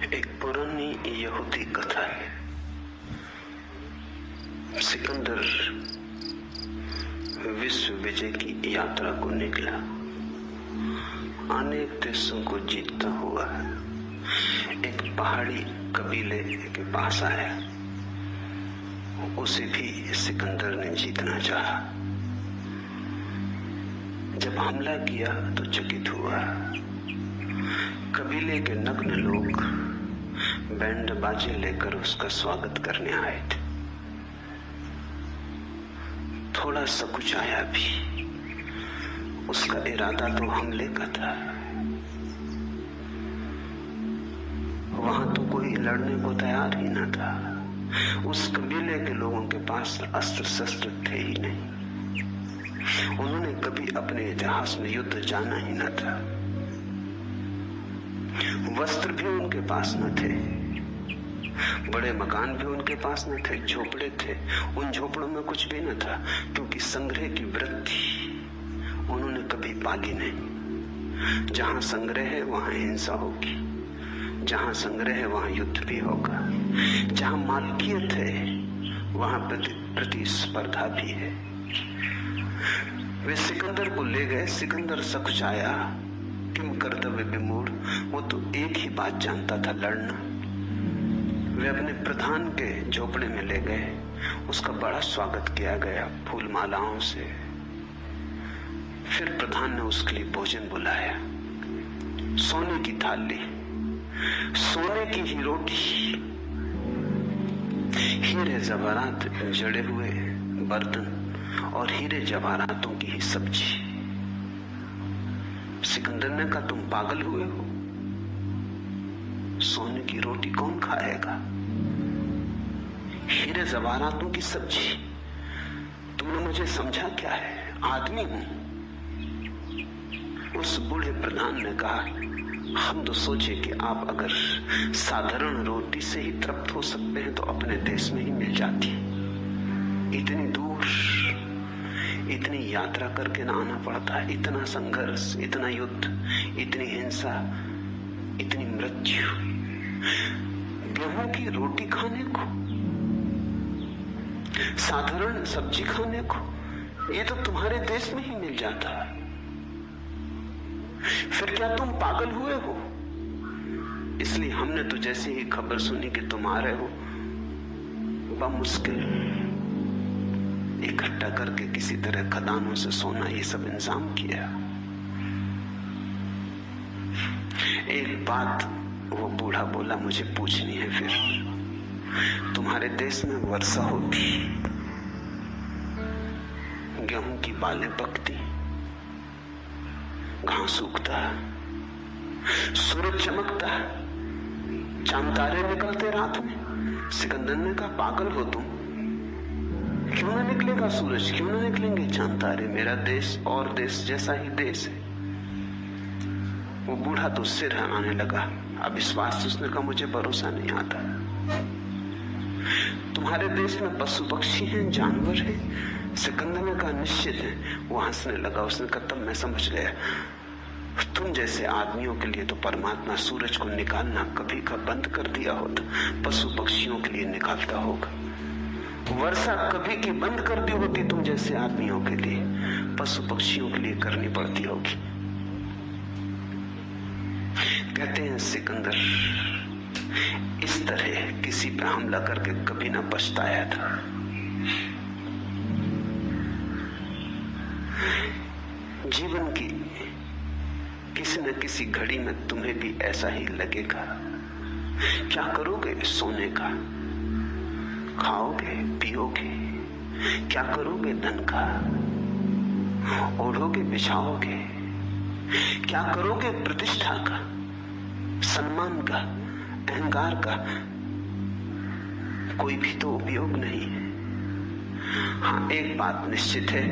एक पुरानी यहूदी कथा है। सिकंदर विश्व विजय की यात्रा को निकला, अनेक देशों को जीतता हुआ एक पहाड़ी कबीले के पास आया। उसे भी सिकंदर ने जीतना चाहा। जब हमला किया तो चकित हुआ। कबीले के नग्न लोग बैंड बाजे लेकर उसका स्वागत करने आए थे। थोड़ा सकुचाया भी। उसका इरादा तो हमले का था। वहां तो कोई लड़ने को तैयार ही न था। उस कबीले के लोगों के पास अस्त्र शस्त्र थे ही नहीं। उन्होंने कभी अपने इतिहास में युद्ध जाना ही न था। वस्त्र भी उनके पास न थे, बड़े मकान भी उनके पास न थे, झोपड़े थे। उन झोपड़ों में कुछ भी न था, क्योंकि संग्रह की वृत्ति उन्होंने कभी पाली नहीं। जहां संग्रह है वहां हिंसा होगी, जहां संग्रह है वहां युद्ध भी होगा, जहां मालकियत है वहां प्रतिस्पर्धा भी है। वे सिकंदर को ले गए। सिकंदर सकुचाया, किम कर्तव्य विमूढ़। वो तो एक ही बात जानता था, लड़ना। वे अपने प्रधान के झोपड़े में ले गए। उसका बड़ा स्वागत किया गया फूल मालाओं से। फिर प्रधान ने उसके लिए भोजन बुलाया। सोने की थाली, सोने की ही रोटी, हीरे जवाहरात जड़े हुए बर्तन और हीरे जवाहरातों की ही सब्जी। सिकंदर ने कहा, तुम पागल हुए हो? सोने की रोटी कौन खाएगा? हीरे जवाहरातों की सब्जी? तुमने मुझे समझा क्या है? आदमी हूं। उस बूढ़े प्रधान ने कहा, हम तो सोचे कि आप अगर साधारण रोटी से ही तृप्त हो सकते हैं तो अपने देश में ही मिल जाती। इतनी दूर, इतनी यात्रा करके ना आना पड़ता है। इतना संघर्ष, इतना युद्ध, इतनी हिंसा, इतनी मृत्यु, गेहूं की रोटी खाने को, साधारण सब्जी खाने को, ये तो तुम्हारे देश में ही मिल जाता है। फिर क्या तुम पागल हुए हो? इसलिए हमने तो जैसे ही खबर सुनी कि तुम आ रहे हो, बमुश्किल इकट्ठा करके किसी तरह खदानों से सोना ये सब इंतजाम किया। एक बात वो बूढ़ा बोला, मुझे पूछनी है। फिर तुम्हारे देश में वर्षा होती, गेहूं की बालें पकती, घास उगता, सूरज चमकता, चांद तारे निकलते रात में। सिकंदर ने कहा, पागल हो तुम? क्यों ना निकलेगा सूरज, क्यों ना निकलेंगे चांद तारे? मेरा देश और देश जैसा ही देश है। वो बूढ़ा तो सिर हिलाने लगा। अविश्वास से उसने कहा, मुझे भरोसा नहीं आता। तुम्हारे देश में पशु पक्षी हैं, जानवर हैं? सिकंदर ने कहा, निश्चित है। वो हंसने लगा। उसने कहा, तब मैं समझ गया, तुम जैसे आदमियों के लिए तो परमात्मा सूरज को निकालना कभी का बंद कर दिया होता, पशु पक्षियों के लिए निकालता होगा। वर्षा कभी की बंद कर दी होती तुम जैसे आदमियों के लिए, पशु पक्षियों के लिए करनी पड़ती होगी। कहते हैं सिकंदर इस तरह किसी पे हमला करके कभी ना पछताया था। जीवन की किसी न किसी घड़ी में तुम्हें भी ऐसा ही लगेगा। क्या करोगे सोने का? खाओगे, पियोगे? क्या करोगे धन का? ओढ़ोगे, बिछाओगे? क्या करोगे प्रतिष्ठा का, सम्मान का, अहंकार का? कोई भी तो उपयोग नहीं है। हाँ, एक बात निश्चित है,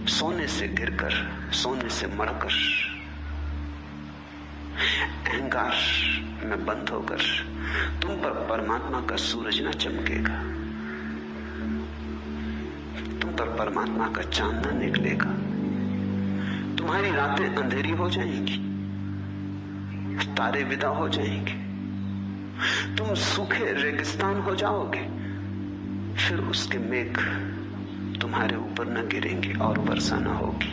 सोने से गिरकर, सोने से मरकर, अहंकार में बंद होकर तुम पर परमात्मा का सूरज न चमकेगा, तुम पर परमात्मा का चांद न निकलेगा। तुम्हारी रातें अंधेरी हो जाएंगी, तारे विदा हो जाएंगे, तुम सूखे रेगिस्तान हो जाओगे, फिर उसके मेघ तुम्हारे ऊपर न गिरेंगे और वर्षा न होगी।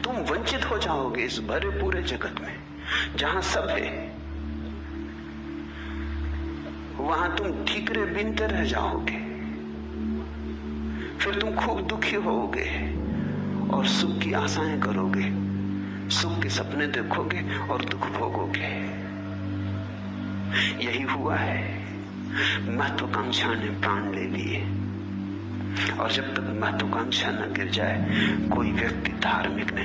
तुम वंचित हो जाओगे इस भरे पूरे जगत में, जहां सब है। वहां तुम ठीकरे बीनते रह जाओगे, फिर तुम खूब दुखी होगे और सुख की आशाएं करोगे, सुख के सपने देखोगे और दुख भोगोगे। यही हुआ है। महत्वाकांक्षा ने प्राण ले लिए, और जब तक महत्वाकांक्षा न गिर जाए कोई व्यक्ति धार्मिक नहीं।